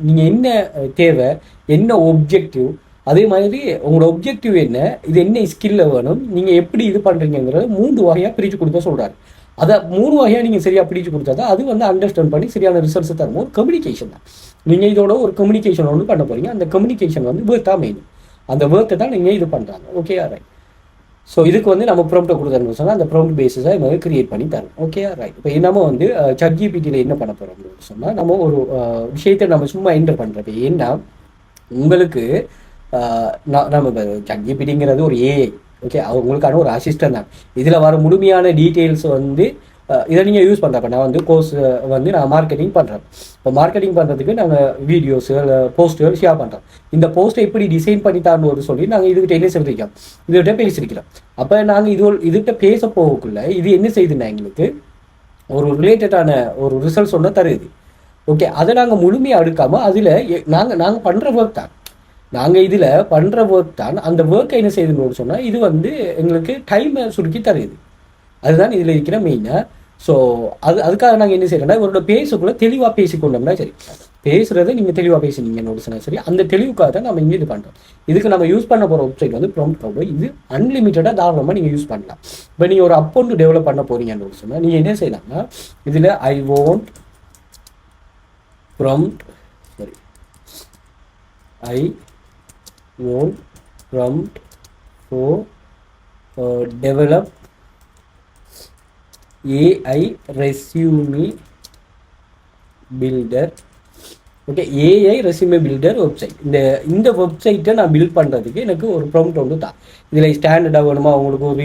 நீங்கள் என்ன தேவை, என்ன ஒப்ஜெக்டிவ், அதே மாதிரி உங்களோட ஒப்ஜெக்டிவ் என்ன, இது என்ன ஸ்கில்ல வேணும், நீங்கள் எப்படி இது பண்ணுறீங்கிறது 3 வகையாக பிரித்து கொடுக்க சொல்கிறாரு. அதை 3 வகையாக நீங்கள் சரியாக பிடிச்சு கொடுத்தா தான் அது வந்து அண்டர்ஸ்டாண்ட் பண்ணி சரியான ரிசல்ட்ஸ் தரும். ஒரு கம்யூனிகேஷன் தான். நீங்கள் இதோட ஒரு கம்யூனிகேஷன் ஒன்று பண்ண போகிறீங்க. அந்த கம்யூனிகேஷன் வந்து வேர்த்தாக மெயின். அந்த வேர்த்தை தான் நீங்கள் இது பண்ணுறாங்க. Okay, right. ஸோ இதுக்கு வந்து நம்ம ப்ராம்ப்டை கொடுத்தோம்னு சொன்னால் அந்த ப்ராம்ப்ட் பேஸஸாக நம்ம கிரியேட் பண்ணி தரோம். Okay, right. இப்போ நம்ம வந்து ChatGPTயில் என்ன பண்ண போகிறோம்னு சொன்னால், நம்ம ஒரு விஷயத்தை நம்ம சும்மா என்டர் பண்ணுறது. ஏன்னா உங்களுக்கு நம்ம ChatGPTங்கிறது ஒரு ஏஐ. ஓகே, அவங்களுக்கான ஒரு அசிஸ்டன்ட் தான். இதில் வர முழுமையான டீட்டெயில்ஸ் வந்து இதை நீங்கள் யூஸ் பண்ணுறப்ப நான் வந்து கோர்ஸ் வந்து நான் மார்க்கெட்டிங் பண்ணுறேன். இப்போ மார்க்கெட்டிங் பண்ணுறதுக்கு நாங்கள் வீடியோஸுகள், போஸ்ட்டுகள் ஷேர் பண்ணுறோம். இந்த போஸ்ட்டை எப்படி டிசைன் பண்ணி தான்னு சொல்லி நாங்கள் இதுக்கிட்ட என்ன சொல்லியிருக்கோம், இதுகிட்ட பேசியிருக்கிறோம். அப்போ நாங்கள் இதுகிட்ட பேச போகக்குள்ள இது என்ன செய்யுதுன்னா எங்களுக்கு ஒரு ரிலேட்டடான ஒரு ரிசல்ட்ஸ் ஒன்று தருது. ஓகே, அதை நாங்கள் முழுமையாக எடுக்காமல் அதில் நாங்கள் பண்ணுற ஒர்க் தான், நாங்கள் இதில் பண்ணுற ஒர்க் தான். அந்த ஒர்க்கை என்ன செய்யுதுன்னு சொன்னால் இது வந்து எங்களுக்கு டைமை சுருக்கி தருது. அதுதான் இதில் இருக்கிற மெயினாக. ஸோ அதுக்காக நாங்கள் என்ன செய்யறோம்னா, இவரோட பேசக்குள்ள தெளிவாக பேசிக்கொண்டோம்னா சரி, பேசுகிறத நீங்கள் தெளிவாக பேசுனீங்கன்னு சொன்னால் சரி, அந்த தெளிவுக்காக தான் நம்ம இங்கே இது பண்ணுறோம். இதுக்கு நம்ம யூஸ் பண்ண போகிற வெப்சைட் வந்து ப்ராம்ப்ட். இது அன்லிமிட்டடாக தாராளமாக நீங்கள் யூஸ் பண்ணலாம். இப்போ நீங்கள் ஒரு அக்கௌண்ட் டெவலப் பண்ண போகிறீங்கன்னு சொன்னால் நீங்கள் என்ன செய்யலாம்னா, இதில் I want prompt for develop AI resume builder. Okay, AI resume builder website. இந்த வெப்சைட்டை நான் பில்ட் பண்ணுறதுக்கு எனக்கு ஒரு ப்ராம்ப்ட் ஒன்று தான். இதில் ஸ்டாண்டர்டாக வேணுமா, உங்களுக்கு ஒரு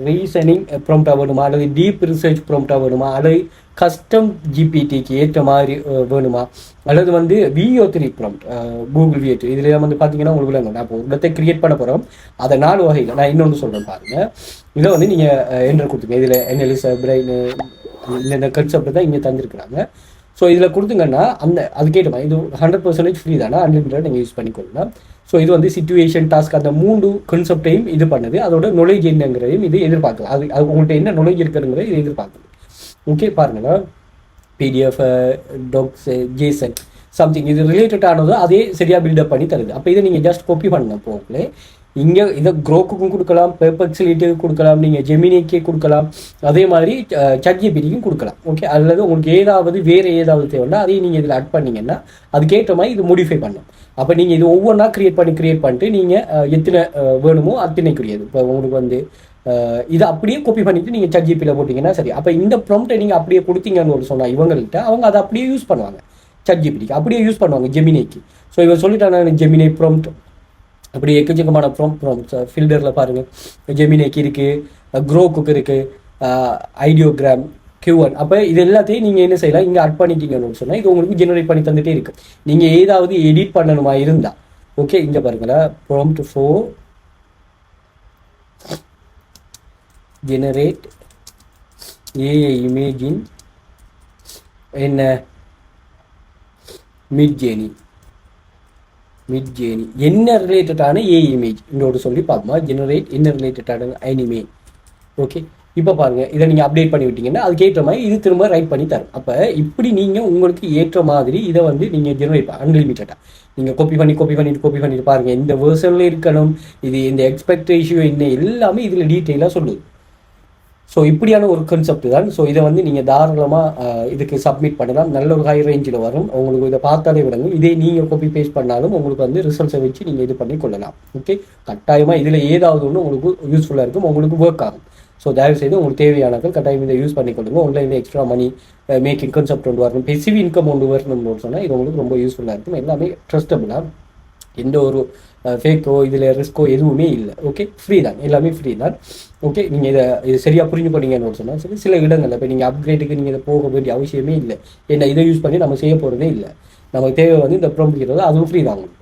ரீசனிங் ப்ராம்ப்டாக வேணுமா, அல்லது டீப் ரிசர்ச் ப்ராம்ப்டாக வேணுமா, அல்லது கஸ்டம் ஜிபிடிக்கு ஏற்ற மாதிரி வேணுமா, அல்லது வந்து VO3 ப்ராம்ப்ட், கூகுள் VO3. இதில் வந்து பார்த்தீங்கன்னா உங்களுக்கு நான் இப்போ ஒரு இடத்தை கிரியேட் பண்ண போகிறோம். அதை 4 வகையில் நான் இன்னொன்று சொல்கிறேன் பாருங்கள். இதை வந்து நீங்கள் என்ட்ரு கொடுத்துங்க. இதில் NLS பிரெயின் இந்த கன்செப்ட் தான் இங்கே தந்துருக்குறாங்க. ஸோ இதில் கொடுத்துங்கன்னா அதுக்கேற்ற மாதிரி இது 100% ஃப்ரீ தானே, அன்லிமிட்டட் நீங்கள் யூஸ் பண்ணிக்கொள்ளலாம். ஸோ இது வந்து சிச்சுவேஷன், டாஸ்க், அந்த 3 கான்செப்டையும் இது பண்ணுது. அதோட நாலேஜ் என்னங்கிறதையும் இது எதிர்பார்க்கலாம். அது உங்கள்கிட்ட என்ன நாலேஜ் இருக்குங்கிறத இது எதிர்பார்க்குது. ஓகே, பாருங்களா, PDF, டாக்ஸ், JSON சம்திங் இது ரிலேட்டடானதோ அதே சரியாக பில்டப் பண்ணி தருது. அப்போ இதை நீங்கள் ஜஸ்ட் காப்பி பண்ண போகலே இங்கே இதை க்ரோக்குக்கும் கொடுக்கலாம், பெர்ப்ளெக்சிட்டிக்கு கொடுக்கலாம், நீங்கள் ஜெமினிக்கே கொடுக்கலாம், அதே மாதிரி ChatGPTக்கும் கொடுக்கலாம். ஓகே, அல்லது உங்களுக்கு வேறு ஏதாவது தேவைன்னா அதையும் நீங்கள் இதில் ஆட் பண்ணிங்கன்னா அதுக்கேற்ற மாதிரி இது மோடிஃபை பண்ணும். அப்போ நீங்கள் இது ஒவ்வொன்றா க்ரியேட் பண்ணிட்டு நீங்கள் எத்தனை வேணுமோ அத்தனைக்குரியது. இப்போ உங்களுக்கு வந்து இதை அப்படியே காப்பி பண்ணிவிட்டு நீங்கள் ChatGPTயில் போட்டிங்கன்னா சரி. அப்போ இந்த ப்ராம்ப்டை நீங்கள் அப்படியே கொடுத்தீங்கன்னு சொன்னால் இவங்கள்ட்ட அவங்க அதை அப்படியே யூஸ் பண்ணுவாங்க. ChatGPTக்கு அப்படியே யூஸ் பண்ணுவாங்க, ஜெமினிக்கு. ஸோ இவன் சொல்லிட்டாங்க ஜெமினி ப்ராம்ப்ட் அப்படி எக்கச்சக்கமான ப்ராம்ப்ட்ஸ் ஃபில்டரில் பாருங்கள், ஜெமினிக்கு இருக்குது, க்ரோக்குக்கு இருக்குது, ஐடியோகிராம், Q1. அப்போ இது எல்லாத்தையும் நீங்கள் என்ன செய்யலாம், இங்கே அட் பண்ணிட்டீங்கன்னு சொன்னால் இது உங்களுக்கு ஜெனரேட் பண்ணி தந்துகிட்டே இருக்குது. நீங்கள் ஏதாவது எடிட் பண்ணணுமா இருந்தால் ஓகே, இங்கே பாருங்களேன், ப்ராம்ப்ட் 4 ஜெனரேட் ஏஐ இமேஜின் என்ன மிட்ஜேர்னி என்ன ரிலேட்டடான ஏஐ இமேஜ் இன்னொரு சொல்லி பார்ப்போமா, ஜெனரேட் என்ன ரிலேட்டடான அனிமே. ஓகே, இப்போ பாருங்கள், இதை நீங்கள் அப்டேட் பண்ணி விட்டீங்கன்னா அதுக்கேற்ற மாதிரி இது திரும்ப ரைட் பண்ணி தரும். அப்போ இப்படி நீங்கள் உங்களுக்கு ஏற்ற மாதிரி இதை வந்து நீங்கள் ஜெனரேட் அன்லிமிட்டடாக நீங்கள் காப்பி பண்ணிட்டு பாருங்கள், இந்த வேர்ஷனில் இருக்கணும், இது இந்த எக்ஸ்பெக்டேஷன் என்ன எல்லாமே இதில் டீட்டெயிலாக சொல்லுது. ஸோ இப்படியான ஒரு கான்செப்ட் தான். ஸோ இதை வந்து நீங்கள் தாராளமாக இதுக்கு சப்மிட் பண்ணலாம், நல்ல ஒரு ஹை ரேஞ்சில் வரும். உங்களுக்கு இதை பார்த்தாலே விடங்கும். இதே நீங்கள் காப்பி பேஸ்ட் பண்ணாலும் உங்களுக்கு வந்து ரிசல்ட்ஸை வச்சு நீங்கள் இது பண்ணி கொள்ளலாம். ஓகே, கட்டாயமாக இதில் ஏதாவது ஒன்று உங்களுக்கு யூஸ்ஃபுல்லாக இருக்கும், உங்களுக்கு ஒர்க் ஆகும். ஸோ தயவுசெய்து உங்களுக்கு தேவையானது கட்டாயம் இதை யூஸ் பண்ணிக்கொள்ளுங்க. ஆன்லைனில் எக்ஸ்ட்ரா மணி மேக்கிங் கான்செப்ட் ஒன்று வரணும், பெசிவ் இன்கம் ஒன்று வரணும்னு சொன்னால் இது உங்களுக்கு ரொம்ப யூஸ்ஃபுல்லாக இருக்கும். எல்லாமே ட்ரஸ்டபுளாக, எந்த ஒரு ஃபேக்கோ இதில் ரிஸ்க்கோ எதுவுமே இல்லை. ஓகே, ஃப்ரீ தான், எல்லாமே ஃப்ரீ தான். ஓகே, நீங்கள் இது சரியாக புரிஞ்சு போனீங்கன்னு சொன்னால் சரி, சில இடங்களில் இப்போ நீங்கள் அப்கிரேடுக்கு நீங்கள் இதை போக வேண்டிய அவசியமே இல்லை. ஏன்னா இதை யூஸ் பண்ணி நம்ம செய்ய போகிறதே இல்லை. நமக்கு தேவை வந்து இந்த ப்ராம்ப்ட் அதுவும் ஃப்ரீ தான் உங்களுக்கு.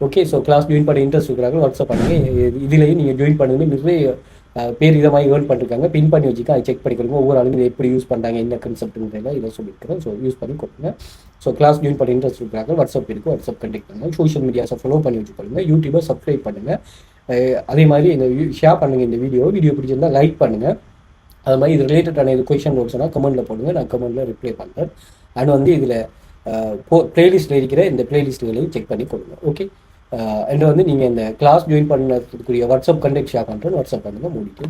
ஓகே, ஸோ கிளாஸ் ஜாயின் பண்ண இன்ட்ரெஸ்ட் இருக்கிறாங்க, வாட்ஸ்அப் பண்ணுங்கள். இதுலேயும் நீங்கள் ஜாயின் பண்ணுங்க, நிறைய பேர் இதை மாதிரி ஏர்ன் பண்ணிருக்காங்க. பின் பண்ணி வச்சுக்க, அதை செக் பண்ணிக்கிறோங்க. ஒவ்வொரு ஆளும் இதை எப்படி யூஸ் பண்ணுறாங்க, என்ன கன்செப்ட்ன்றதெல்லாம் இதை சொல்லியிருக்கிறேன். ஸோ யூஸ் பண்ணி கொடுங்க. ஸோ கிளாஸ் ஜாயின் பண்ண இன்ட்ரெஸ்ட் இருக்கிறாங்க, வாட்ஸ்அப் இருக்குது, வாட்ஸ்அப் கண்டெக்ட் பண்ணுங்கள். சோஷியல் மீடியாஸை ஃபாலோ பண்ணி வச்சுக்கொள்ளுங்க. யூடியூபை சப்ஸ்கிரைப் பண்ணுங்கள். அதே மாதிரி இந்த ஷேர் பண்ணுங்கள். இந்த வீடியோ பிடிச்சிருந்தால் லைக் பண்ணுங்கள். அது மாதிரி இது ரிலேட்டடான இது கொஷின் நோட்ஸ்னால் கமெண்ட்டில் போடுங்க, நான் கமெண்ட்டில் ரிப்ளை பண்ணுறேன். அண்ட் வந்து இதில் பிளேலிஸ்ட்டில் இருக்கிற இந்த பிளேலிஸ்ட்டுகளையும் செக் பண்ணி கொடுங்க. ஓகே, அண்ட் வந்து நீங்கள் இந்த கிளாஸ் ஜாயின் பண்ணுறதுக்குரிய வாட்ஸ்அப் கண்டெக்ட் ஷேர் பண்ணுறேன், வாட்ஸ்அப் பண்ணுங்கள், மூடிட்டு